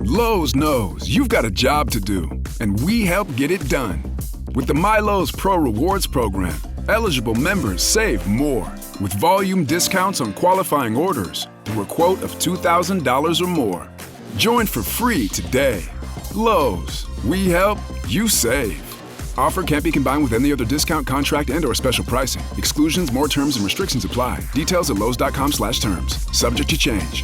Lowe's knows you've got a job to do, and we help get it done. With the MyLowe's Pro Rewards program, eligible members save more with volume discounts on qualifying orders through a quote of $2,000 or more. Join for free today. Lowe's, we help, you save. Offer can't be combined with any other discount, contract, and/or special pricing. Exclusions, more terms, and restrictions apply. Details at lowes.com/terms. Subject to change.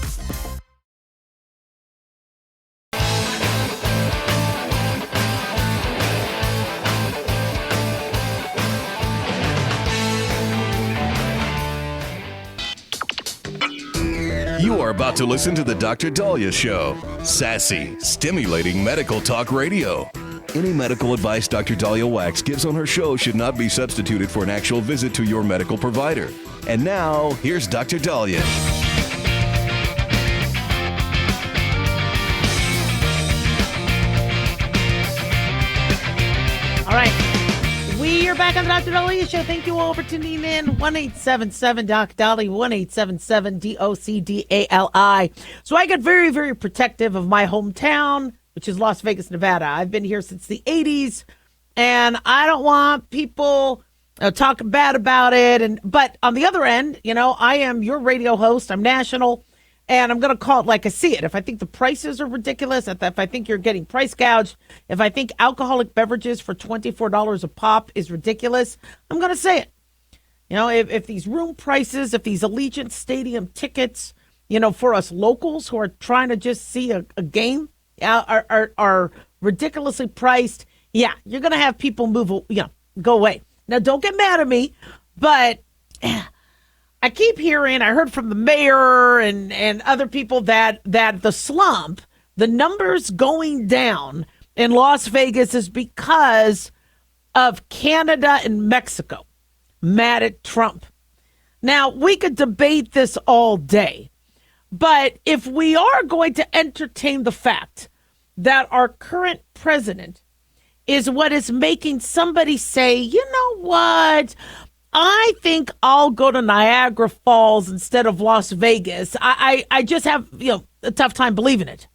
You are about to listen to the Dr. Daliah Show. Sassy, stimulating medical talk radio. Any medical advice Dr. Daliah Wax gives on her show should not be substituted for an actual visit to your medical provider. And now, here's Dr. Daliah. All right. We are back on the Dr. Daliah Show. Thank you all for tuning in. 1-877-DOC-DALI, 1-877-DOC-DALI. So I get very, very protective of my hometown, which is Las Vegas, Nevada. I've been here since the 80s, and I don't want people talking bad about it. But on the other end, I am your radio host. I'm national, and I'm going to call it like I see it. If I think the prices are ridiculous, if I think you're getting price gouged, if I think alcoholic beverages for $24 a pop is ridiculous, I'm going to say it. If these room prices, if these Allegiant Stadium tickets, for us locals who are trying to just see a game are ridiculously priced, yeah, you're going to have people go away. Now, don't get mad at me, but I keep hearing, I heard from the mayor and other people that the slump, the numbers going down in Las Vegas is because of Canada and Mexico mad at Trump. Now, we could debate this all day, but if we are going to entertain the fact that our current president is what is making somebody say, you know what, I think I'll go to Niagara Falls instead of Las Vegas. I just have, a tough time believing it.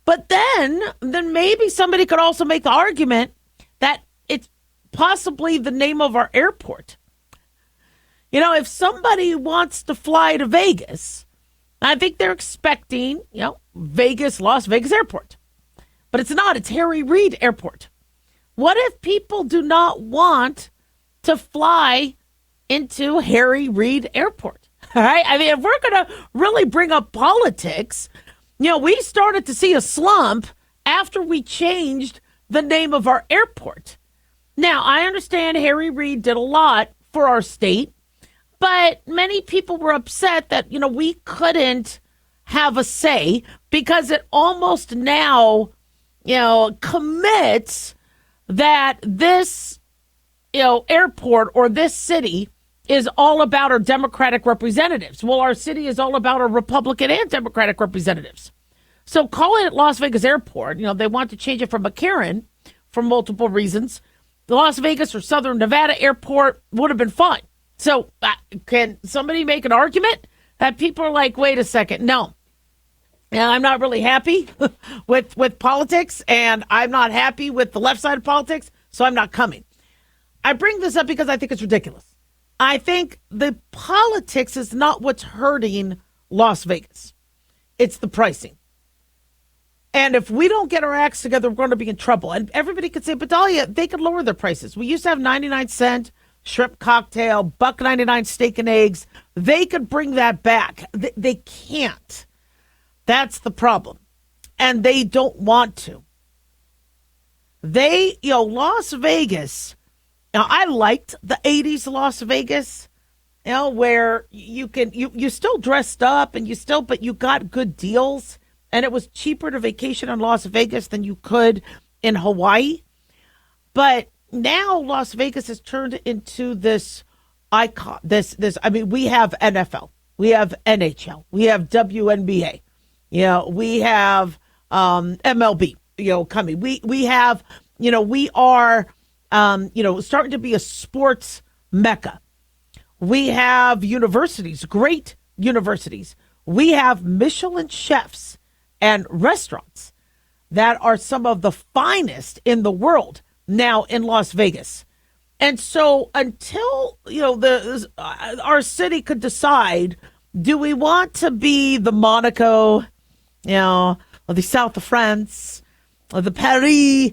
But then maybe somebody could also make the argument that it's possibly the name of our airport. If somebody wants to fly to Vegas, I think they're expecting, Vegas, Las Vegas Airport. But it's not. It's Harry Reid Airport. What if people do not want to fly into Harry Reid Airport? All right. I mean, if we're going to really bring up politics, we started to see a slump after we changed the name of our airport. Now, I understand Harry Reid did a lot for our state, but many people were upset that, we couldn't have a say because it almost now, commits that this airport or this city is all about our Democratic representatives. Well, our city is all about our Republican and Democratic representatives. So calling it Las Vegas Airport, they want to change it from McCarran for multiple reasons. The Las Vegas or Southern Nevada Airport would have been fine. So can somebody make an argument that people are like, wait a second, no. And I'm not really happy with politics, and I'm not happy with the left side of politics, so I'm not coming. I bring this up because I think it's ridiculous. I think the politics is not what's hurting Las Vegas. It's the pricing. And if we don't get our acts together, we're going to be in trouble. And everybody could say, but Daliah, they could lower their prices. We used to have 99-cent shrimp cocktail, $1.99 steak and eggs. They could bring that back. They can't. That's the problem. And they don't want to. Las Vegas. Now, I liked the 80s Las Vegas, where you still dressed up but you got good deals. And it was cheaper to vacation in Las Vegas than you could in Hawaii. But now Las Vegas has turned into this icon. We have NFL. We have NHL. We have WNBA. We have MLB, coming. We have, we are, starting to be a sports mecca. We have universities, great universities. We have Michelin chefs and restaurants that are some of the finest in the world now in Las Vegas. And so until, our city could decide, do we want to be the Monaco, or the South of France, or the Paris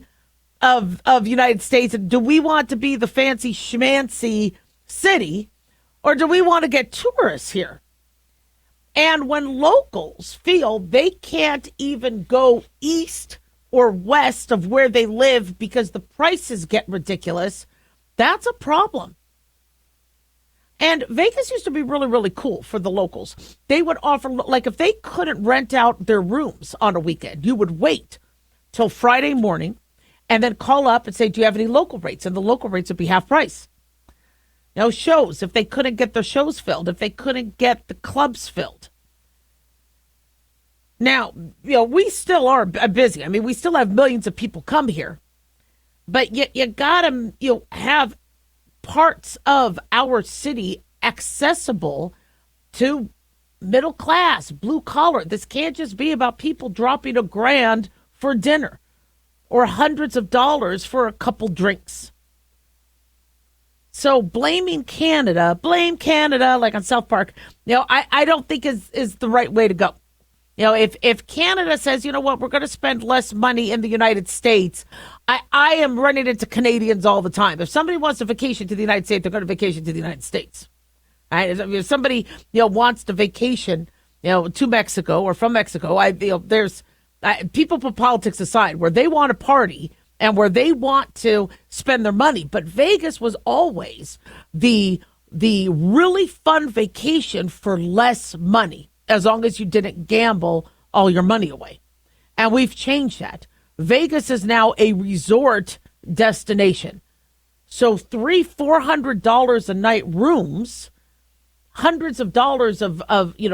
of United States? Do we want to be the fancy schmancy city, or do we want to get tourists here? And when locals feel they can't even go east or west of where they live because the prices get ridiculous, that's a problem. And Vegas used to be really, really cool for the locals. They would offer, like if they couldn't rent out their rooms on a weekend, you would wait till Friday morning and then call up and say, do you have any local rates? And the local rates would be half price. Shows, if they couldn't get their shows filled, if they couldn't get the clubs filled. Now, we still are busy. I mean, we still have millions of people come here. But you got to have parts of our city accessible to middle class, blue collar. This can't just be about people dropping $1,000 for dinner or hundreds of dollars for a couple drinks. So blame Canada like on South Park, I don't think is the right way to go. If Canada says, you know what, we're going to spend less money in the United States, I am running into Canadians all the time. If somebody wants to vacation to the United States, they're going to vacation to the United States. Right? If somebody, wants to vacation, to Mexico or from Mexico, there's people put politics aside where they want to party and where they want to spend their money. But Vegas was always the really fun vacation for less money, as long as you didn't gamble all your money away. And we've changed that. Vegas is now a resort destination. So $300-400 a night rooms, hundreds of dollars of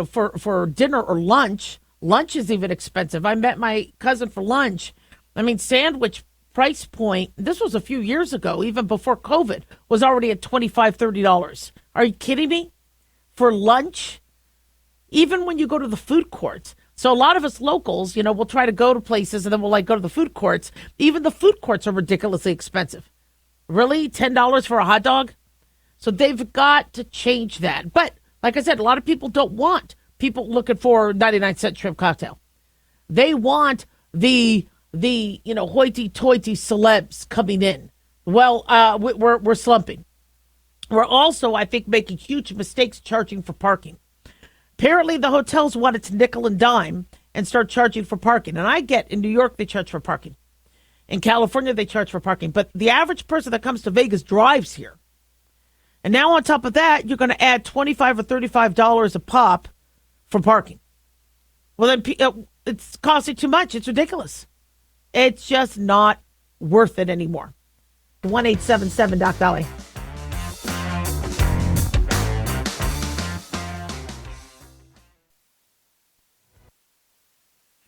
for dinner or lunch. Lunch is even expensive. I met my cousin for lunch. I mean, sandwich price point, this was a few years ago, even before COVID, was already at $25-30. Are you kidding me? For lunch? Even when you go to the food courts. So a lot of us locals, we'll try to go to places and then we'll go to the food courts. Even the food courts are ridiculously expensive. Really? $10 for a hot dog? So they've got to change that. But like I said, a lot of people don't want people looking for 99-cent shrimp cocktail. They want the hoity-toity celebs coming in. Well, we're slumping. We're also, I think, making huge mistakes charging for parking. Apparently, the hotels wanted to nickel and dime and start charging for parking. And I get in New York, they charge for parking. In California, they charge for parking. But the average person that comes to Vegas drives here. And now on top of that, you're going to add $25 or $35 a pop for parking. Well, then it's costing too much. It's ridiculous. It's just not worth it anymore. 1-877 Doc Daliah.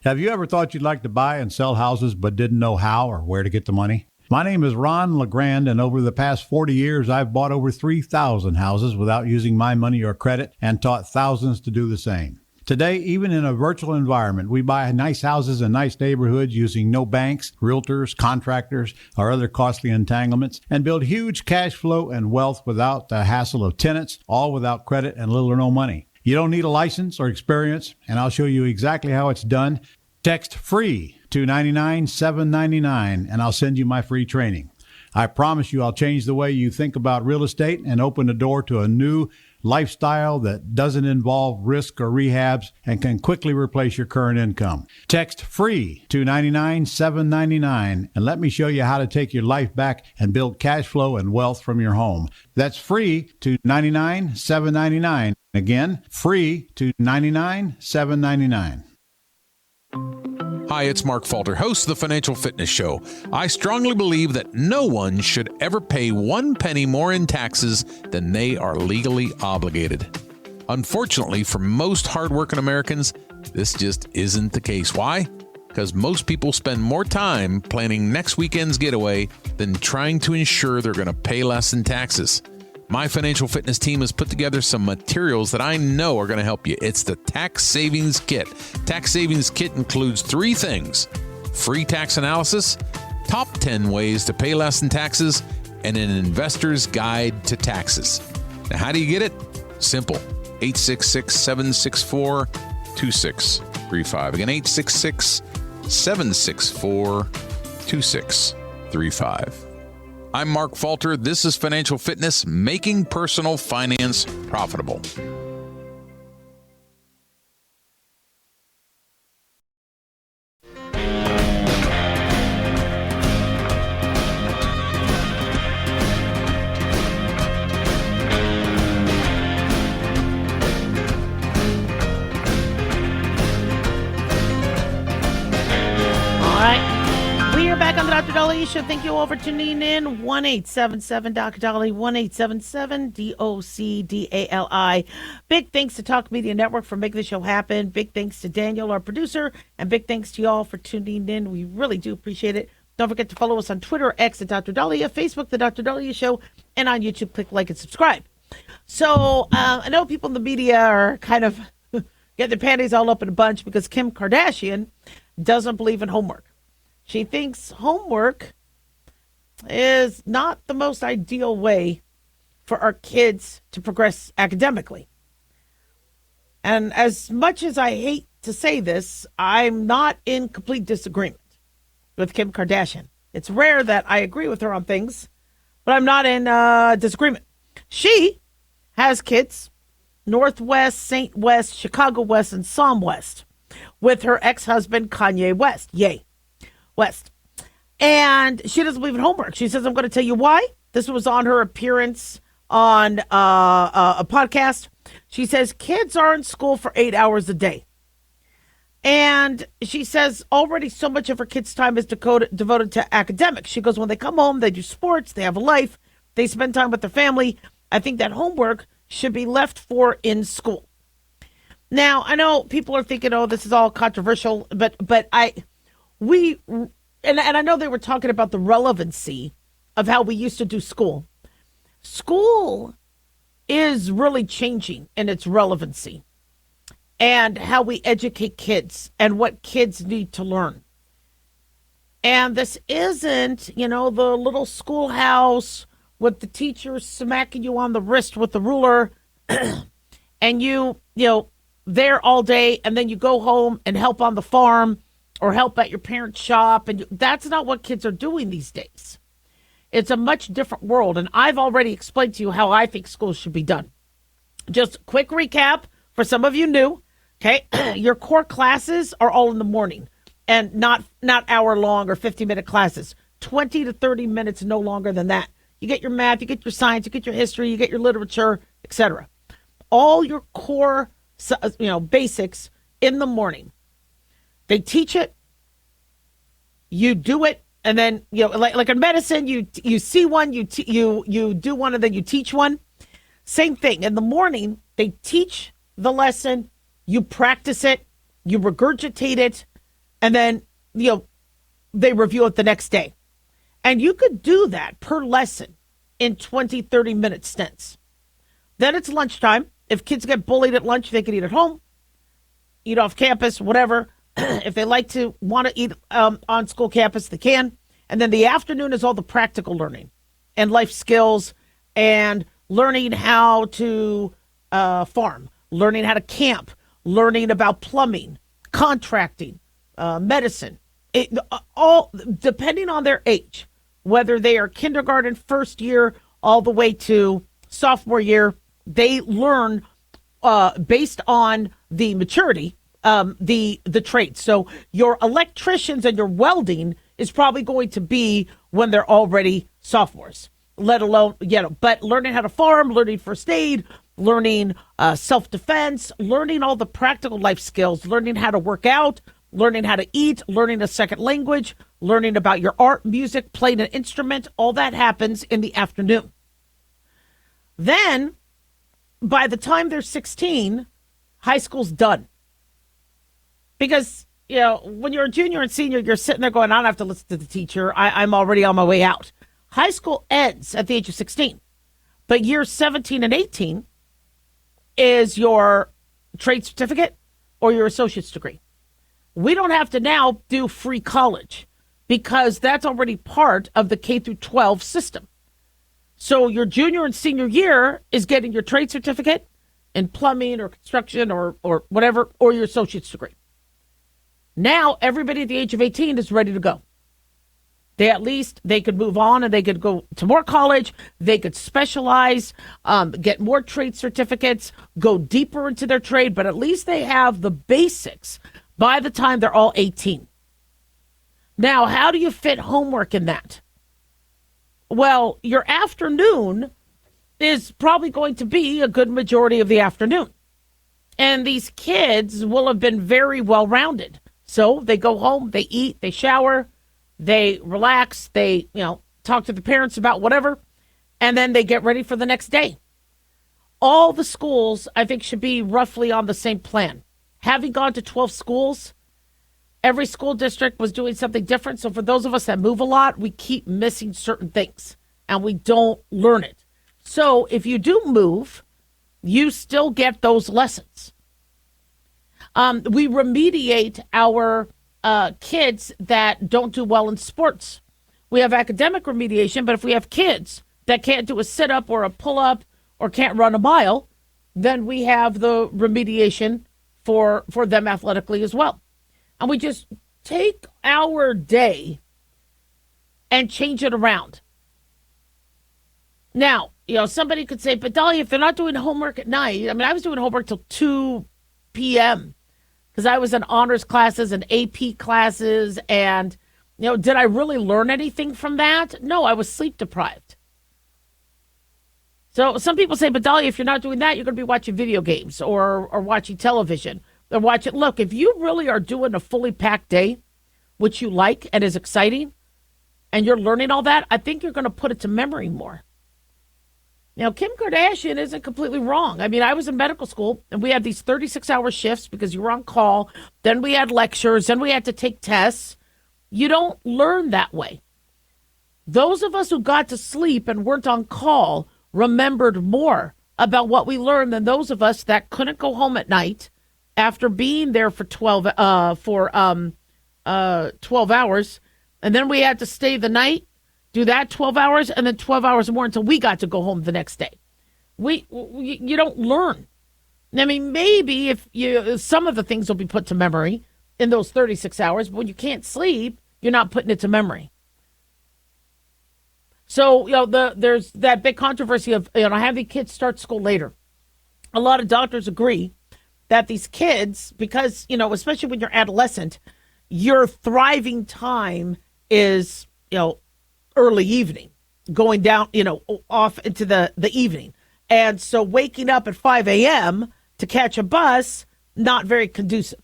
Have you ever thought you'd like to buy and sell houses but didn't know how or where to get the money? My name is Ron LeGrand, and over the past 40 years, I've bought over 3,000 houses without using my money or credit and taught thousands to do the same. Today, even in a virtual environment, we buy nice houses in nice neighborhoods using no banks, realtors, contractors, or other costly entanglements, and build huge cash flow and wealth without the hassle of tenants, all without credit and little or no money. You don't need a license or experience, and I'll show you exactly how it's done. Text FREE to 99799, and I'll send you my free training. I promise you I'll change the way you think about real estate and open the door to a new lifestyle that doesn't involve risk or rehabs and can quickly replace your current income. Text FREE to 99799, and let me show you how to take your life back and build cash flow and wealth from your home. That's FREE to 99799. Again, FREE to 99799. Hi, it's Mark Falter, host of the Financial Fitness Show. I strongly believe that no one should ever pay 1 penny more in taxes than they are legally obligated. Unfortunately, for most hardworking Americans, this just isn't the case. Why? Because most people spend more time planning next weekend's getaway than trying to ensure they're going to pay less in taxes. My financial fitness team has put together some materials that I know are going to help you. It's the Tax Savings Kit. Tax Savings Kit includes 3 things: free tax analysis, top 10 ways to pay less in taxes, and an investor's guide to taxes. Now, how do you get it? Simple. 866-764-2635. Again, 866-764-2635. I'm Mark Falter. This is Financial Fitness, making personal finance profitable. Dr. Daliah Show. Thank you all for tuning in. 1-877 Dr. Daliah, 1-877-DOC-DALI. Big thanks to Talk Media Network for making the show happen. Big thanks to Daniel, our producer, and big thanks to y'all for tuning in. We really do appreciate it. Don't forget to follow us on Twitter, X at Dr. Daliah, Facebook, The Dr. Daliah Show, and on YouTube, click like and subscribe. So I know people in the media are kind of getting their panties all up in a bunch because Kim Kardashian doesn't believe in homework. She thinks homework is not the most ideal way for our kids to progress academically. And as much as I hate to say this, I'm not in complete disagreement with Kim Kardashian. It's rare that I agree with her on things, but I'm not in disagreement. She has kids, Northwest, St. West, Chicago West, and Psalm West, with her ex-husband, Kanye West. Yay. West. And she doesn't believe in homework. She says, I'm going to tell you why. This was on her appearance on a podcast. She says, kids are in school for 8 hours a day. And she says already so much of her kids' time is devoted to academics. She goes, when they come home, they do sports, they have a life, they spend time with their family. I think that homework should be left for in school. Now, I know people are thinking, oh, this is all controversial, but I know they were talking about the relevancy of how we used to do school. School is really changing in its relevancy and how we educate kids and what kids need to learn. And this isn't, the little schoolhouse with the teacher smacking you on the wrist with the ruler and there all day, and then you go home and help on the farm or help at your parents' shop. And that's not what kids are doing these days. It's a much different world. And I've already explained to you how I think school should be done. Just a quick recap for some of you new. Okay. Your core classes are all in the morning and not hour long or 50-minute classes, 20 to 30 minutes, no longer than that. You get your math, you get your science, you get your history, you get your literature, etc. All your core, basics in the morning. They teach it, you do it, and then like in medicine, you see one, you do one, and then you teach one. Same thing in the morning. They teach the lesson, you practice it, you regurgitate it, and then they review it the next day. And you could do that per lesson in 20, 30-minute stints. Then it's lunchtime. If kids get bullied at lunch, they can eat at home, eat off campus, whatever. If they want to eat on school campus, they can. And then the afternoon is all the practical learning and life skills and learning how to farm, learning how to camp, learning about plumbing, contracting, medicine. All depending on their age, whether they are kindergarten, first year, all the way to sophomore year, they learn based on the maturity, the trades. So your electricians and your welding is probably going to be when they're already sophomores, let alone, but learning how to farm, learning first aid, learning self-defense, learning all the practical life skills, learning how to work out, learning how to eat, learning a second language, learning about your art, music, playing an instrument, all that happens in the afternoon. Then, by the time they're 16, high school's done. Because, when you're a junior and senior, you're sitting there going, I don't have to listen to the teacher. I'm already on my way out. High school ends at the age of 16. But years 17 and 18 is your trade certificate or your associate's degree. We don't have to now do free college because that's already part of the K through 12 system. So your junior and senior year is getting your trade certificate in plumbing or construction or whatever, or your associate's degree. Now everybody at the age of 18 is ready to go. They could move on and they could go to more college. They could specialize, get more trade certificates, go deeper into their trade, but at least they have the basics by the time they're all 18. Now, how do you fit homework in that? Well, your afternoon is probably going to be a good majority of the afternoon. And these kids will have been very well-rounded. So they go home, they eat, they shower, they relax, they, talk to the parents about whatever, and then they get ready for the next day. All the schools, I think, should be roughly on the same plan. Having gone to 12 schools, every school district was doing something different. So for those of us that move a lot, we keep missing certain things and we don't learn it. So if you do move, you still get those lessons. We remediate our kids that don't do well in sports. We have academic remediation, but if we have kids that can't do a sit-up or a pull-up or can't run a mile, then we have the remediation for them athletically as well. And we just take our day and change it around. Now, somebody could say, but Daliah, if they're not doing homework at night, I was doing homework till 2 p.m. because I was in honors classes and AP classes. And, did I really learn anything from that? No, I was sleep deprived. So some people say, but Daliah, if you're not doing that, you're going to be watching video games or watching television. Or watch it. Look, if you really are doing a fully packed day, which you like and is exciting, and you're learning all that, I think you're going to put it to memory more. Now, Kim Kardashian isn't completely wrong. I was in medical school, and we had these 36-hour shifts because you were on call. Then we had lectures. Then we had to take tests. You don't learn that way. Those of us who got to sleep and weren't on call remembered more about what we learned than those of us that couldn't go home at night after being there for 12 hours, and then we had to stay the night, do that 12 hours, and then 12 hours more until we got to go home the next day. You don't learn. Maybe if some of the things will be put to memory in those 36 hours, but when you can't sleep, you're not putting it to memory. So, there's that big controversy of, having kids start school later. A lot of doctors agree that these kids, because, especially when you're adolescent, your thriving time is, early evening, going down, off into the evening. And so waking up at 5 a.m. to catch a bus, not very conducive.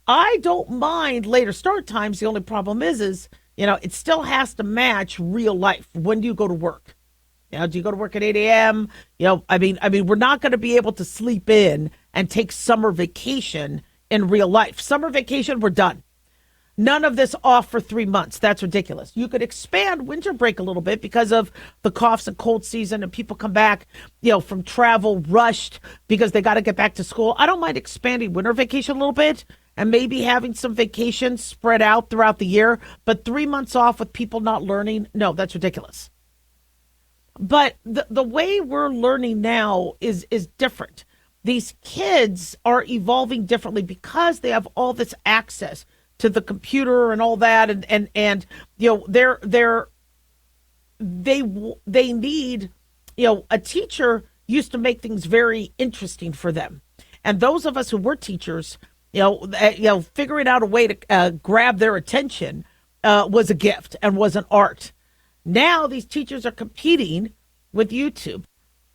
I don't mind later start times. The only problem is, it still has to match real life. When do you go to work? Do you go to work at 8 a.m.? We're not going to be able to sleep in and take summer vacation in real life. Summer vacation, we're done. None of this off for 3 months. That's ridiculous. You could expand winter break a little bit because of the coughs and cold season and people come back, from travel rushed because they got to get back to school. I don't mind expanding winter vacation a little bit and maybe having some vacations spread out throughout the year. But 3 months off with people not learning, no, that's ridiculous. But the way we're learning now is different. These kids are evolving differently because they have all this access to the computer and all that, and they need, a teacher used to make things very interesting for them, and those of us who were teachers, figuring out a way to grab their attention was a gift and was an art. Now these teachers are competing with YouTube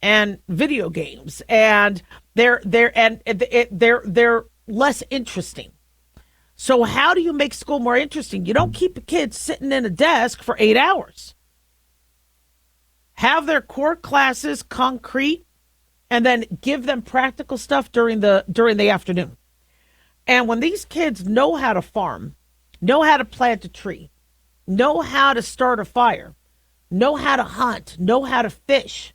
and video games, and they're less interesting. So how do you make school more interesting? You don't keep a kid sitting in a desk for 8 hours. Have their core classes concrete, and then give them practical stuff during the afternoon. And when these kids know how to farm, know how to plant a tree, know how to start a fire, know how to hunt, know how to fish,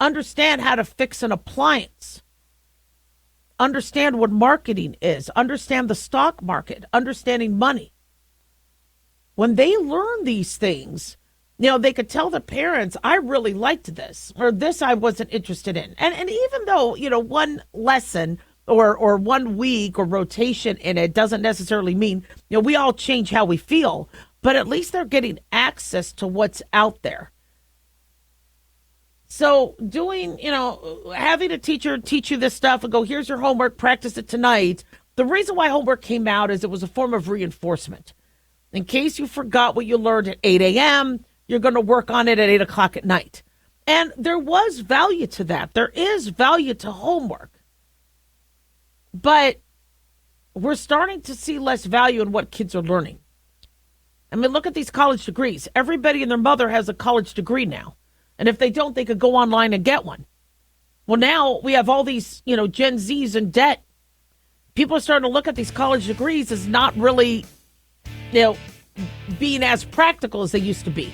understand how to fix an appliance, understand what marketing is, understand the stock market, understanding money. When they learn these things, they could tell the parents, I really liked this, or this I wasn't interested in. And even though, one lesson or 1 week or rotation in it doesn't necessarily mean, we all change how we feel, but at least they're getting access to what's out there. So having a teacher teach you this stuff and go, here's your homework, practice it tonight. The reason why homework came out is it was a form of reinforcement. In case you forgot what you learned at 8 a.m., you're going to work on it at 8 o'clock at night. And there was value to that. There is value to homework. But we're starting to see less value in what kids are learning. I mean, look at these college degrees. Everybody and their mother has a college degree now. And if they don't, they could go online and get one. Well, now we have all these, Gen Zs in debt. People are starting to look at these college degrees as not really, being as practical as they used to be.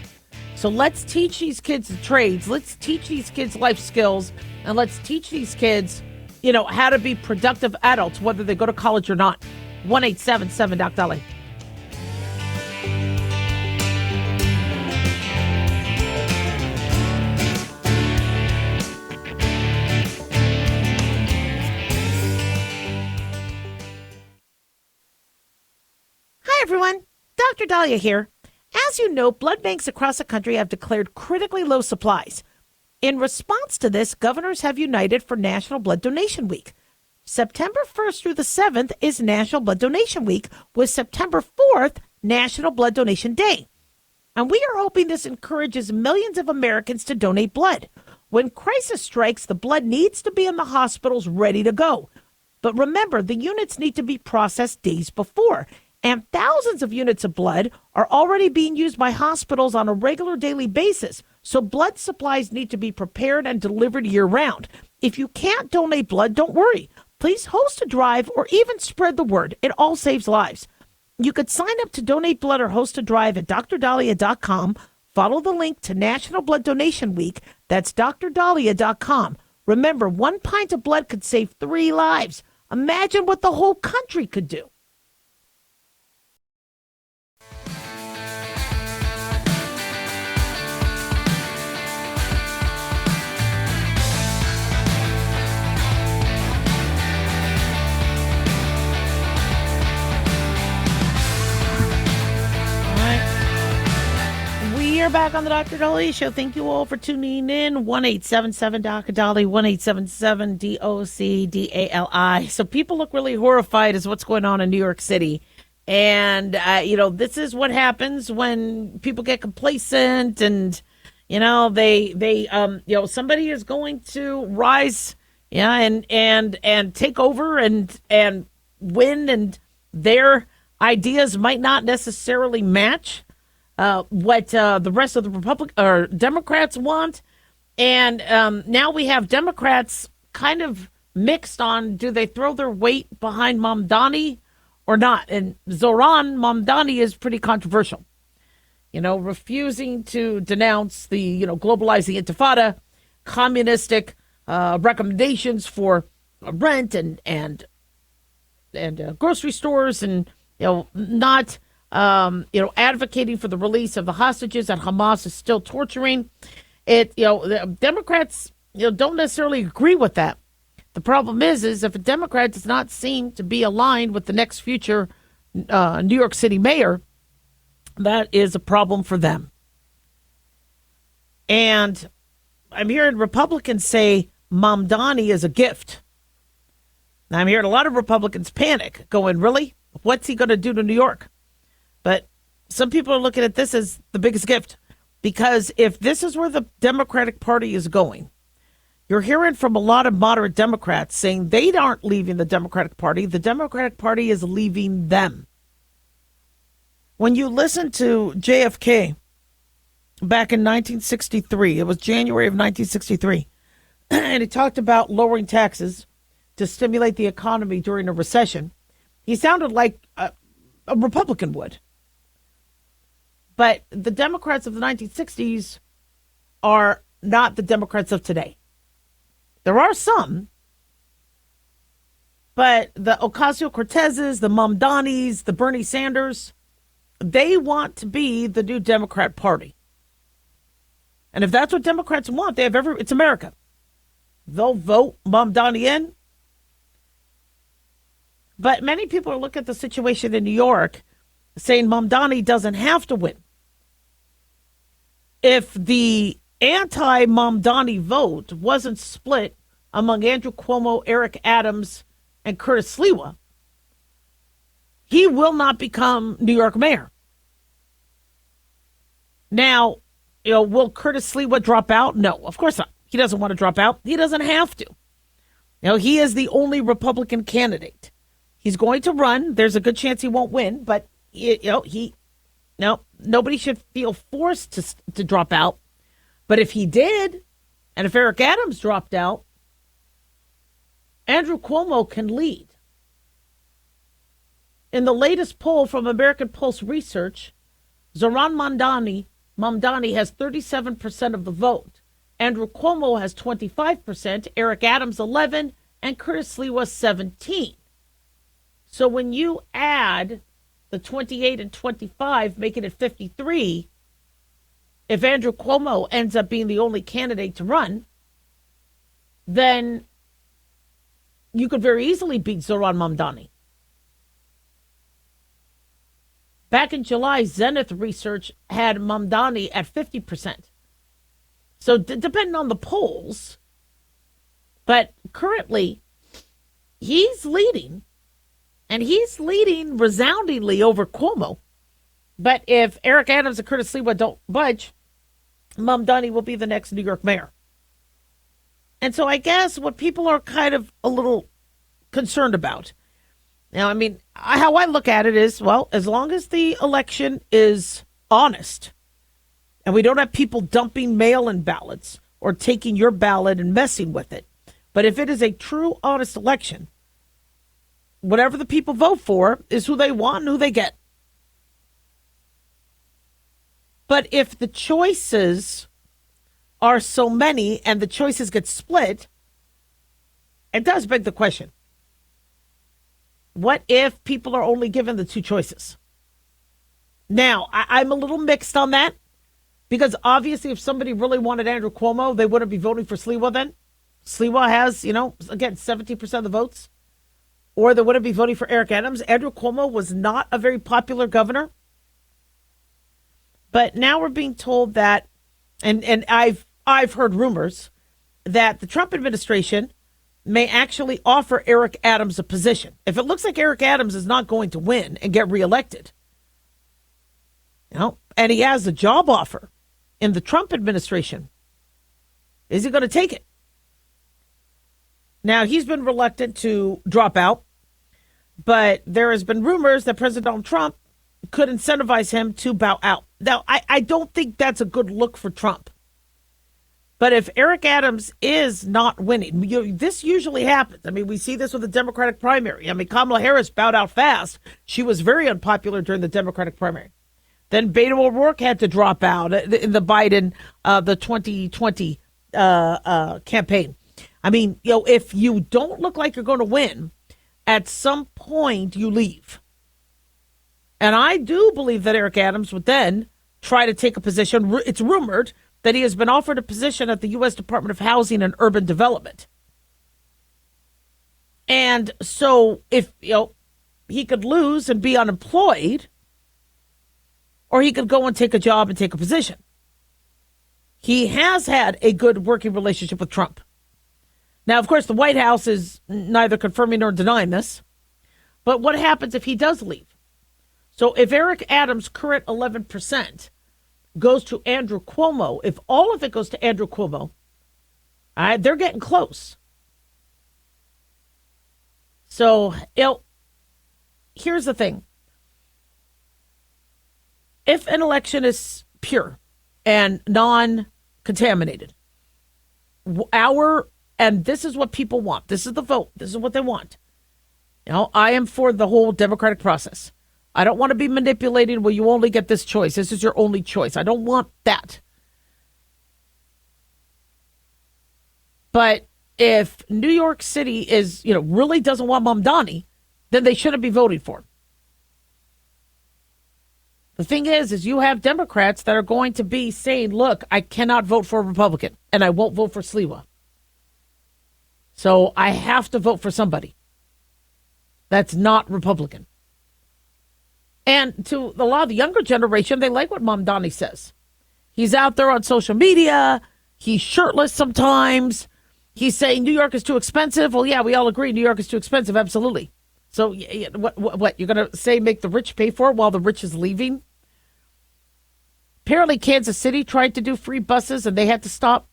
So let's teach these kids the trades. Let's teach these kids life skills. And let's teach these kids, how to be productive adults, whether they go to college or not. 1-877-DOC-DALIAH. Hi, everyone. Dr. Daliah here. As you know, blood banks across the country have declared critically low supplies. In response to this, governors have united for National Blood Donation Week. September 1st through the 7th is National Blood Donation Week, with September 4th National Blood Donation Day. And we are hoping this encourages millions of Americans to donate blood. When crisis strikes, the blood needs to be in the hospitals ready to go. But remember, the units need to be processed days before. And thousands of units of blood are already being used by hospitals on a regular daily basis. So blood supplies need to be prepared and delivered year-round. If you can't donate blood, don't worry. Please host a drive or even spread the word. It all saves lives. You could sign up to donate blood or host a drive at drdaliah.com. Follow the link to National Blood Donation Week. That's drdaliah.com. Remember, 1 pint of blood could save 3 lives. Imagine what the whole country could do. We are back on the Dr. Daliah Show. Thank you all for tuning in. 1-877-DOC-DALIAH, 1-877-DOC-DALI. So people look really horrified as what's going on in New York City. And, this is what happens when people get complacent and, somebody is going to rise, and take over and win, and their ideas might not necessarily match what the rest of the Democrats want. And now we have Democrats kind of mixed on, do they throw their weight behind Mamdani or not? And Zohran Mamdani is pretty controversial, refusing to denounce the, globalizing intifada, communistic recommendations for rent and grocery stores, and, not advocating for the release of the hostages that Hamas is still torturing. The Democrats, don't necessarily agree with that. The problem is if a Democrat does not seem to be aligned with the next future New York City mayor, that is a problem for them. And I'm hearing Republicans say Mamdani is a gift. Now, I'm hearing a lot of Republicans panic, going, really? What's he going to do to New York? But some people are looking at this as the biggest gift, because if this is where the Democratic Party is going, you're hearing from a lot of moderate Democrats saying they aren't leaving the Democratic Party. The Democratic Party is leaving them. When you listen to JFK back in 1963, it was January of 1963, and he talked about lowering taxes to stimulate the economy during a recession, he sounded like a Republican would. But the Democrats of the 1960s are not the Democrats of today. There are some, But the Ocasio-Cortezes, the Mamdanis, the Bernie Sanders, they want to be the new Democrat Party. And if that's what Democrats want, it's America. They'll vote Mamdani in. But many people are looking at the situation in New York saying Mamdani doesn't have to win. If the anti-Mamdani vote wasn't split among Andrew Cuomo, Eric Adams, and Curtis Sliwa, he will not become New York mayor. Now, will Curtis Sliwa drop out? No, of course not. He doesn't want to drop out. He doesn't have to. He is the only Republican candidate. He's going to run. There's a good chance he won't win, but nobody should feel forced to drop out. But if he did, and if Eric Adams dropped out, Andrew Cuomo can lead. In the latest poll from American Pulse Research, Zohran Mamdani has 37% of the vote. Andrew Cuomo has 25%, Eric Adams 11%, and Curtis Sliwa 17%. So when you add the 28 and 25, making it 53, if Andrew Cuomo ends up being the only candidate to run, then you could very easily beat Zohran Mamdani. Back in July, Zenith Research had Mamdani at 50%. So depending on the polls, but currently he's leading, and he's leading resoundingly over Cuomo. But if Eric Adams and Curtis Sliwa don't budge, Mamdani will be the next New York mayor. And so I guess what people are kind of a little concerned about. Now, how I look at it is, well, as long as the election is honest and we don't have people dumping mail-in ballots or taking your ballot and messing with it. But if it is a true, honest election, whatever the people vote for is who they want and who they get. But if the choices are so many and the choices get split, it does beg the question. What if people are only given the two choices? Now, I'm a little mixed on that because obviously if somebody really wanted Andrew Cuomo, they wouldn't be voting for Sliwa then. Sliwa has, again, 70% of the votes. Or they wouldn't be voting for Eric Adams. Andrew Cuomo was not a very popular governor. But now we're being told that, and I've heard rumors that the Trump administration may actually offer Eric Adams a position. If it looks like Eric Adams is not going to win and get reelected, and he has a job offer in the Trump administration, is he going to take it? Now, he's been reluctant to drop out, but there has been rumors that President Donald Trump could incentivize him to bow out. Now, I don't think that's a good look for Trump. But if Eric Adams is not winning, this usually happens. We see this with the Democratic primary. Kamala Harris bowed out fast. She was very unpopular during the Democratic primary. Then Beto O'Rourke had to drop out in the Biden, the 2020 campaign. If you don't look like you're going to win, at some point you leave. And I do believe that Eric Adams would then try to take a position. It's rumored that he has been offered a position at the U.S. Department of Housing and Urban Development. And so if, he could lose and be unemployed, or he could go and take a job and take a position. He has had a good working relationship with Trump. Now, of course, the White House is neither confirming nor denying this. But what happens if he does leave? So if Eric Adams' current 11% goes to Andrew Cuomo, if all of it goes to Andrew Cuomo, they're getting close. So, here's the thing. If an election is pure and non-contaminated, and this is what people want. This is the vote. This is what they want. I am for the whole democratic process. I don't want to be manipulating, well, you only get this choice. This is your only choice. I don't want that. But if New York City is, really doesn't want Mamdani, then they shouldn't be voting for him. The thing is you have Democrats that are going to be saying, look, I cannot vote for a Republican, and I won't vote for Sliwa. So I have to vote for somebody that's not Republican. And to a lot of the younger generation, they like what Mamdani says. He's out there on social media. He's shirtless sometimes. He's saying New York is too expensive. Well, yeah, we all agree New York is too expensive. Absolutely. So what you're going to say make the rich pay for it while the rich is leaving? Apparently Kansas City tried to do free buses and they had to stop.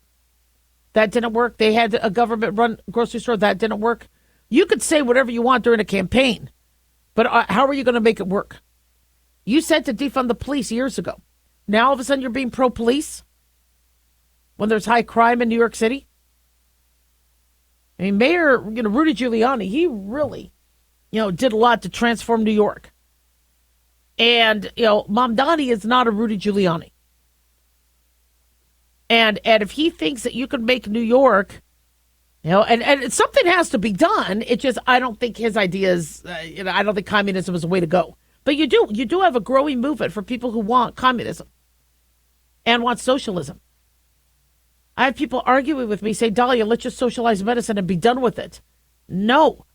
That didn't work. They had a government-run grocery store. That didn't work. You could say whatever you want during a campaign, but how are you going to make it work? You said to defund the police years ago. Now all of a sudden you're being pro-police when there's high crime in New York City? I mean, Mayor Rudy Giuliani, he really did a lot to transform New York. And, Mamdani is not a Rudy Giuliani. And if he thinks that you can make New York, and something has to be done. It just, I don't think his ideas, I don't think communism is the way to go. But you do have a growing movement for people who want communism and want socialism. I have people arguing with me, say, Daliah, let's just socialize medicine and be done with it. No.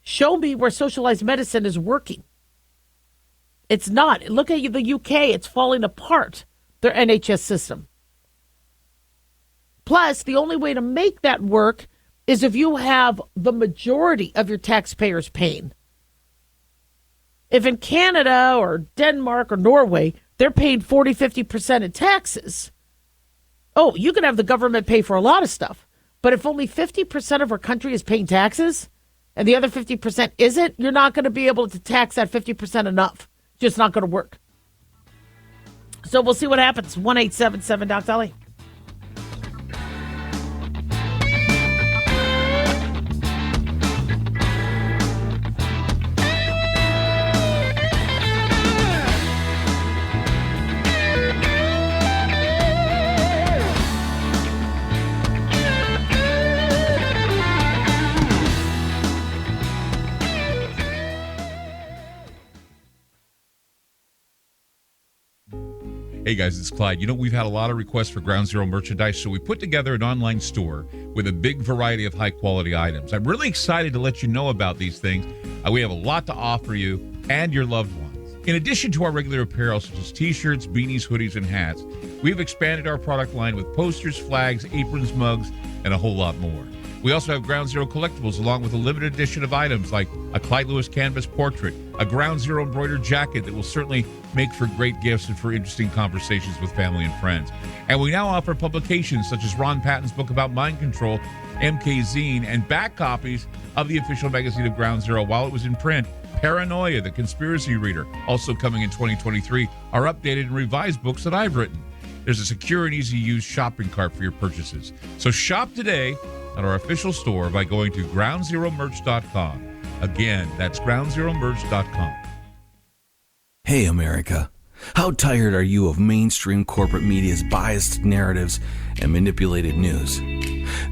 Show me where socialized medicine is working. It's not. Look at the UK. It's falling apart, their NHS system. Plus, the only way to make that work is if you have the majority of your taxpayers paying. If in Canada or Denmark or Norway, they're paying 40, 50% in taxes, you can have the government pay for a lot of stuff. But if only 50% of our country is paying taxes and the other 50% isn't, you're not going to be able to tax that 50% enough. Just not going to work. So we'll see what happens. 1-877 Doc Daliah. Hey guys, it's Clyde. We've had a lot of requests for Ground Zero merchandise, so we put together an online store with a big variety of high-quality items. I'm really excited to let you know about these things. We have a lot to offer you and your loved ones. In addition to our regular apparel, such as t-shirts, beanies, hoodies, and hats, we've expanded our product line with posters, flags, aprons, mugs, and a whole lot more. We also have Ground Zero collectibles, along with a limited edition of items like a Clyde Lewis canvas portrait, a Ground Zero embroidered jacket that will certainly make for great gifts and for interesting conversations with family and friends. And we now offer publications such as Ron Patton's book about mind control, MK Zine, and back copies of the official magazine of Ground Zero while it was in print. Paranoia, the Conspiracy Reader, also coming in 2023, are updated and revised books that I've written. There's a secure and easy-to-use shopping cart for your purchases. So shop today at our official store by going to groundzeromerch.com. Again, that's groundzeromerch.com. Hey, America. How tired are you of mainstream corporate media's biased narratives and manipulated news?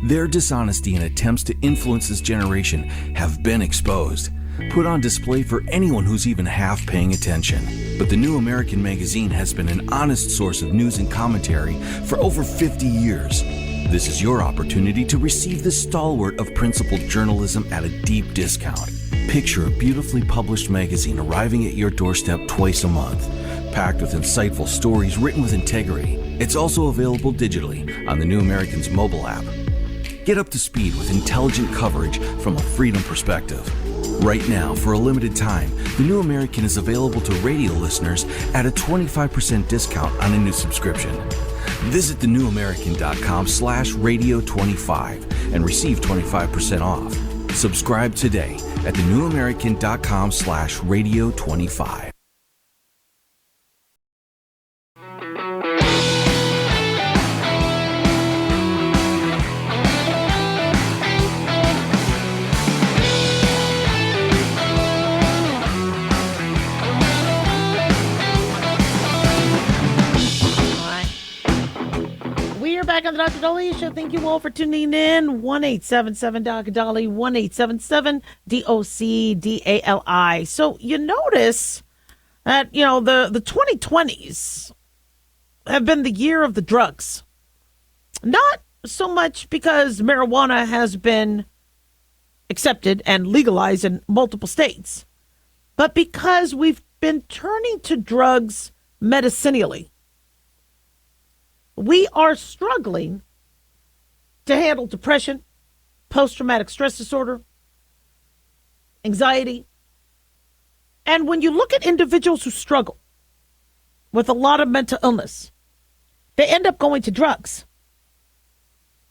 Their dishonesty and attempts to influence this generation have been exposed, put on display for anyone who's even half paying attention. But the New American Magazine has been an honest source of news and commentary for over 50 years. This is your opportunity to receive the stalwart of principled journalism at a deep discount. Picture a beautifully published magazine arriving at your doorstep twice a month, packed with insightful stories written with integrity. It's also available digitally on the New American's mobile app. Get up to speed with intelligent coverage from a freedom perspective. Right now, for a limited time, the New American is available to radio listeners at a 25% discount on a new subscription. Visit thenewamerican.com/radio25 and receive 25% off. Subscribe today at thenewamerican.com/radio25. back on the Dr. Daliah Show. Thank you all for tuning in. 1-877-Dr. 1-877-DOC-DALI. So you notice that, the 2020s have been the year of the drugs. Not so much because marijuana has been accepted and legalized in multiple states, but because we've been turning to drugs medicinally. We are struggling to handle depression, post-traumatic stress disorder, anxiety. And when you look at individuals who struggle with a lot of mental illness, they end up going to drugs.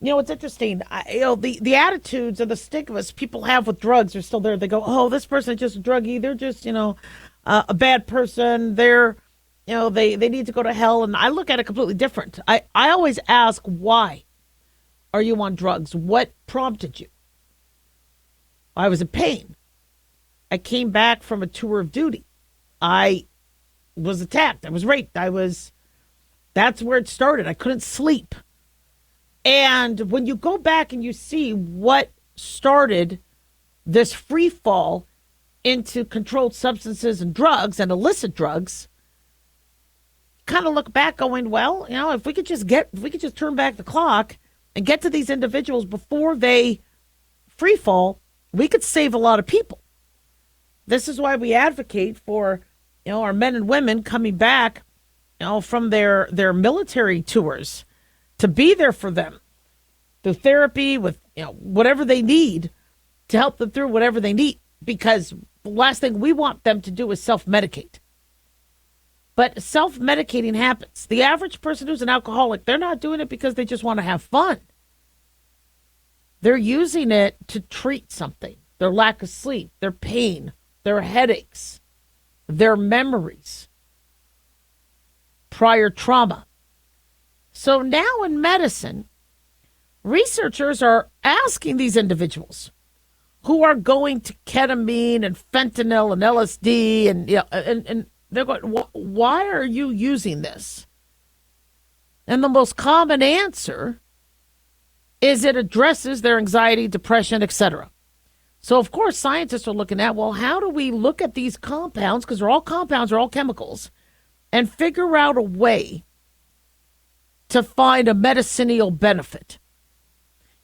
It's interesting. The attitudes and the stigmas people have with drugs are still there. They go, oh, this person is just a druggie. They're just, a bad person. They're, they need to go to hell. And I look at it completely different. I always ask, why are you on drugs? What prompted you? I was in pain. I came back from a tour of duty. I was attacked. I was raped. That's where it started. I couldn't sleep. And when you go back and you see what started this free fall into controlled substances and drugs and illicit drugs, kind of look back going, well, if we could just turn back the clock and get to these individuals before they free fall, we could save a lot of people. This is why we advocate for, our men and women coming back, from their military tours, to be there for them through therapy with, whatever they need to help them through whatever they need. Because the last thing we want them to do is self-medicate. But self-medicating happens. The average person who's an alcoholic, they're not doing it because they just want to have fun. They're using it to treat something. Their lack of sleep, their pain, their headaches, their memories, prior trauma. So now in medicine, researchers are asking these individuals who are going to ketamine and fentanyl and LSD and they're going, why are you using this? And the most common answer is it addresses their anxiety, depression, etc. So, of course, scientists are looking at, well, how do we look at these compounds, because they're all compounds, they're all chemicals, and figure out a way to find a medicinal benefit.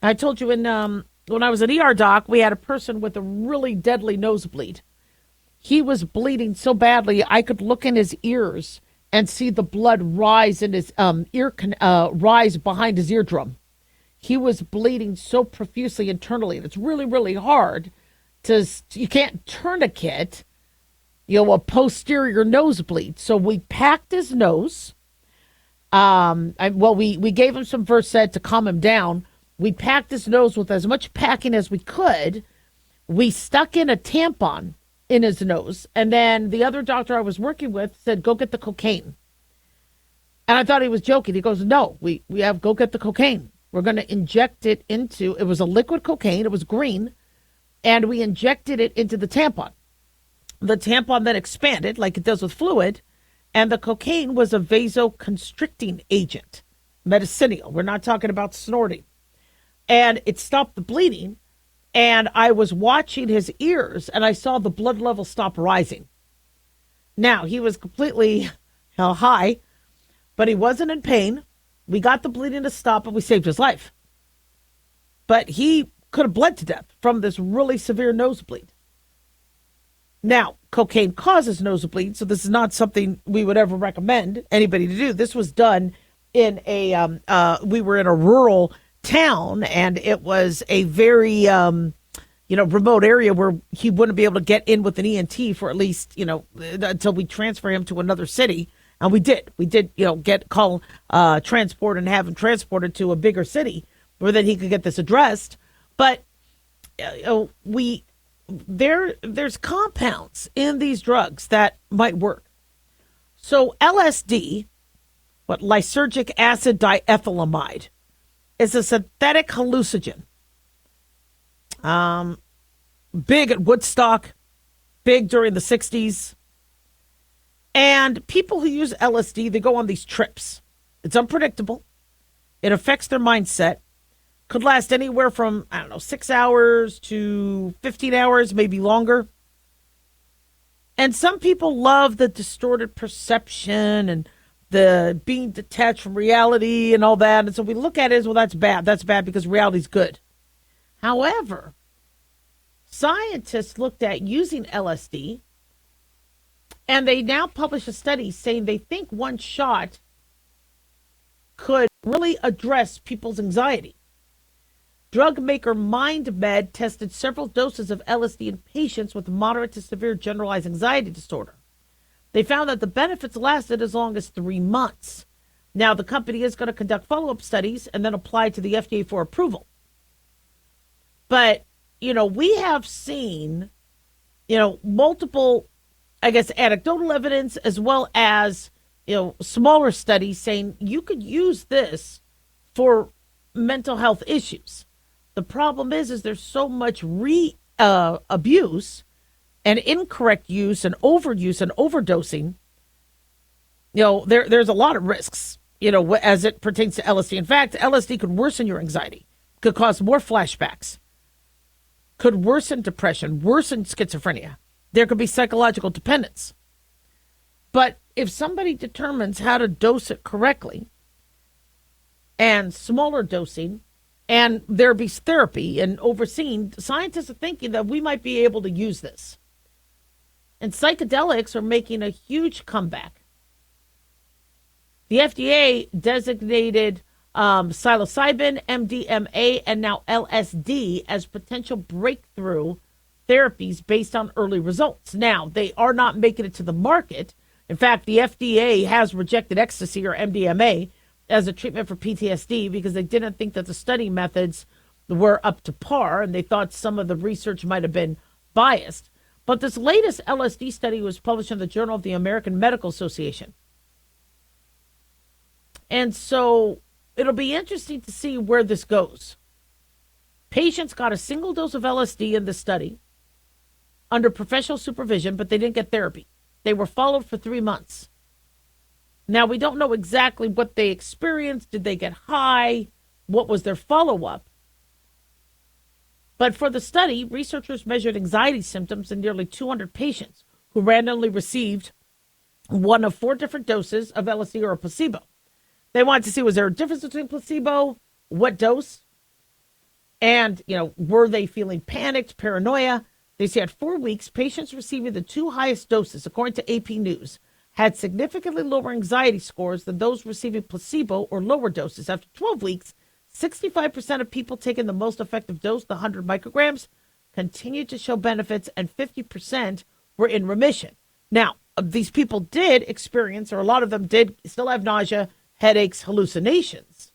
I told you when I was an ER doc, we had a person with a really deadly nosebleed. He was bleeding so badly, I could look in his ears and see the blood rise in his rise behind his eardrum. He was bleeding so profusely internally, and it's really, really hard you can't tourniquet, a posterior nosebleed. So we packed his nose. We gave him some Versed to calm him down. We packed his nose with as much packing as we could. We stuck in a tampon in his nose. And then the other doctor I was working with said, go get the cocaine. And I thought he was joking. He goes, no, we have, go get the cocaine. We're going to inject it it was a liquid cocaine. It was green. And we injected it into the tampon. The tampon then expanded like it does with fluid. And the cocaine was a vasoconstricting agent, medicinal. We're not talking about snorting. And it stopped the bleeding. And I was watching his ears and I saw the blood level stop rising. Now, he was completely high, but he wasn't in pain. We got the bleeding to stop and we saved his life. But he could have bled to death from this really severe nosebleed. Now, cocaine causes nosebleed, so this is not something we would ever recommend anybody to do. This was done in we were in a rural town, and it was a very, remote area where he wouldn't be able to get in with an ENT for at least, until we transfer him to another city. And we did, call transport and have him transported to a bigger city where then he could get this addressed. But there's compounds in these drugs that might work. So LSD, lysergic acid diethylamide, is a synthetic hallucinogen. Big at Woodstock, big during the 60s. And people who use LSD, they go on these trips. It's unpredictable. It affects their mindset. Could last anywhere from, 6 hours to 15 hours, maybe longer. And some people love the distorted perception and the being detached from reality and all that. And so we look at it as, well, that's bad. That's bad because reality's good. However, scientists looked at using LSD, and they now publish a study saying they think one shot could really address people's anxiety. Drug maker MindMed tested several doses of LSD in patients with moderate to severe generalized anxiety disorder. They found that the benefits lasted as long as 3 months. Now, the company is going to conduct follow-up studies and then apply to the FDA for approval. But, we have seen, multiple, anecdotal evidence as well as, smaller studies saying you could use this for mental health issues. The problem is there's so much abuse and incorrect use and overuse and overdosing. There's a lot of risks, as it pertains to LSD. In fact, LSD could worsen your anxiety, could cause more flashbacks, could worsen depression, worsen schizophrenia. There could be psychological dependence. But if somebody determines how to dose it correctly and smaller dosing, and there be therapy and overseen, scientists are thinking that we might be able to use this. And psychedelics are making a huge comeback. The FDA designated psilocybin, MDMA, and now LSD as potential breakthrough therapies based on early results. Now, they are not making it to the market. In fact, the FDA has rejected ecstasy or MDMA as a treatment for PTSD because they didn't think that the study methods were up to par, and they thought some of the research might have been biased. But this latest LSD study was published in the Journal of the American Medical Association. And so it'll be interesting to see where this goes. Patients got a single dose of LSD in the study under professional supervision, but they didn't get therapy. They were followed for 3 months. Now, we don't know exactly what they experienced. Did they get high? What was their follow-up? But for the study, researchers measured anxiety symptoms in nearly 200 patients who randomly received one of 4 different doses of LSD or a placebo. They wanted to see, was there a difference between placebo, what dose, and, were they feeling panicked, paranoia? They said at 4 weeks, patients receiving the 2 highest doses, according to AP News, had significantly lower anxiety scores than those receiving placebo or lower doses. After 12 weeks, 65% of people taking the most effective dose, the 100 micrograms, continued to show benefits, and 50% were in remission. Now, these people did experience, or a lot of them did still have nausea, headaches, hallucinations.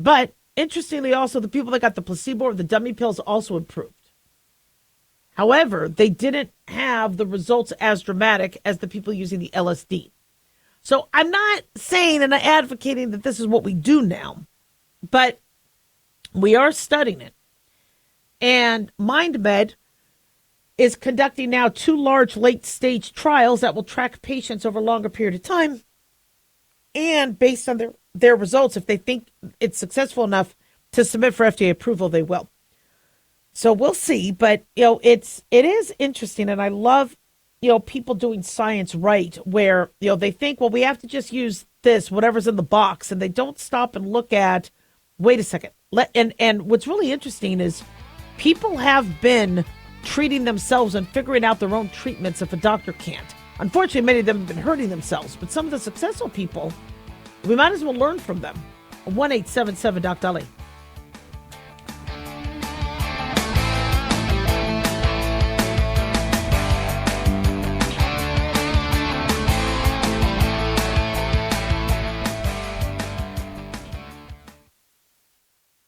But interestingly, also, the people that got the placebo or the dummy pills also improved. However, they didn't have the results as dramatic as the people using the LSD. So I'm not saying and advocating that this is what we do now, but we are studying it. And MindMed is conducting now 2 large late-stage trials that will track patients over a longer period of time. And based on their results, if they think it's successful enough to submit for FDA approval, they will. So we'll see, but it is interesting, and I love people doing science right, where they think, well, we have to just use this, whatever's in the box, and they don't stop and look at, wait a second. And what's really interesting is people have been treating themselves and figuring out their own treatments if a doctor can't. Unfortunately, many of them have been hurting themselves, but some of the successful people, we might as well learn from them. 1-877-DOC-DALIAH.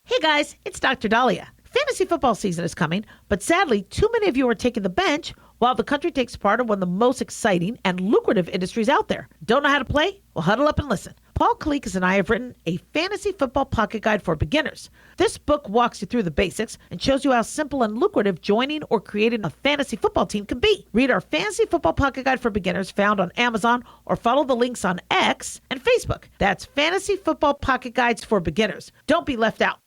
Hey guys, it's Dr. Daliah. Fantasy football season is coming, but sadly, too many of you are taking the bench while the country takes part in one of the most exciting and lucrative industries out there. Don't know how to play? Well, huddle up and listen. Paul Kalikas and I have written a fantasy football pocket guide for beginners. This book walks you through the basics and shows you how simple and lucrative joining or creating a fantasy football team can be. Read our fantasy football pocket guide for beginners found on Amazon or follow the links on X and Facebook. That's Fantasy Football Pocket Guides for Beginners. Don't be left out.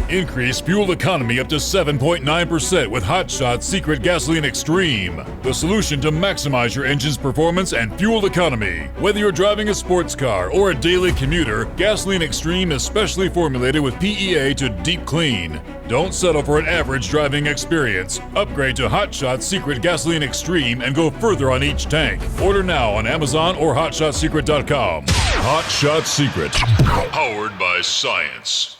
Increase fuel economy up to 7.9% with Hot Shot's Secret Gasoline Extreme, the solution to maximize your engine's performance and fuel economy. Whether you're driving a sports car or a daily commuter, Gasoline Extreme is specially formulated with PEA to deep clean. Don't settle for an average driving experience. Upgrade to Hot Shot's Secret Gasoline Extreme and go further on each tank. Order now on Amazon or HotShotSecret.com. Hot Shot Secret, powered by science.